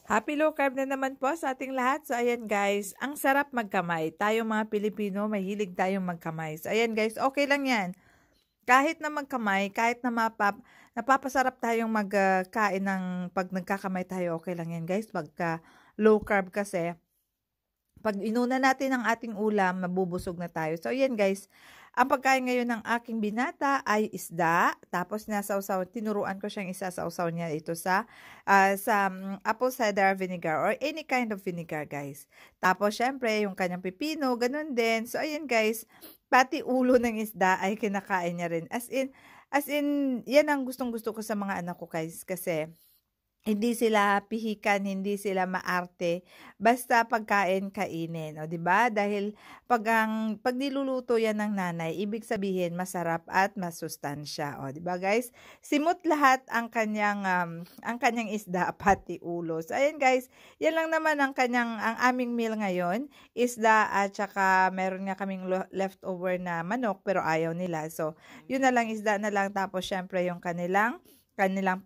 Happy low carb na naman po sa ating lahat. So, ayan guys, ang sarap magkamay. Tayong mga Pilipino, mahilig tayong magkamay. So, ayan guys, okay lang yan. Kahit na magkamay, kahit na napapasarap tayong magkain ng pag nagkakamay tayo, okay lang yan guys. Pagka low carb kasi, pag inuna natin ang ating ulam, mabubusog na tayo. So, ayan guys, ang pagkain ngayon ng aking binata ay isda. Tapos tinuruan ko siyang isasawsaw niya ito sa apple cider vinegar or any kind of vinegar guys. Tapos syempre yung kanyang pipino, ganun din. So, ayan guys, pati ulo ng isda ay kinakain niya rin. As in, yan ang gustong-gusto ko sa mga anak ko guys kasi hindi sila pihikan, hindi sila maarte, basta pagkain kainin, o 'di ba? Dahil pag niluluto 'yan ng nanay, ibig sabihin masarap at masustansya, o 'di ba, guys? Simot lahat ang kanyang isda pati ulo. So ayan guys, 'yan lang naman ang aming meal ngayon, isda at saka meron nga kaming leftover na manok pero ayaw nila. So, 'yun na lang isda na lang tapos syempre yung kanilang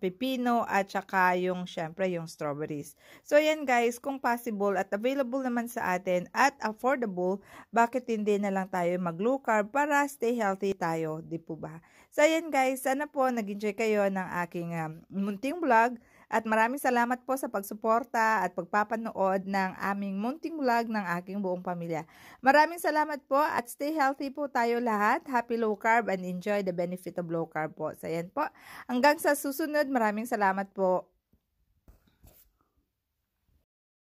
pipino at saka yung syempre yung strawberries. So ayan guys, kung possible at available naman sa atin at affordable, bakit hindi na lang tayo mag-low carb para stay healthy tayo, di po ba? So ayan guys, sana po nag-enjoy kayo ng aking munting vlog. At maraming salamat po sa pagsuporta at pagpapanood ng aming munting vlog ng aking buong pamilya. Maraming salamat po at stay healthy po tayo lahat. Happy low carb and enjoy the benefit of low carb po. So, ayan po. Hanggang sa susunod, maraming salamat po.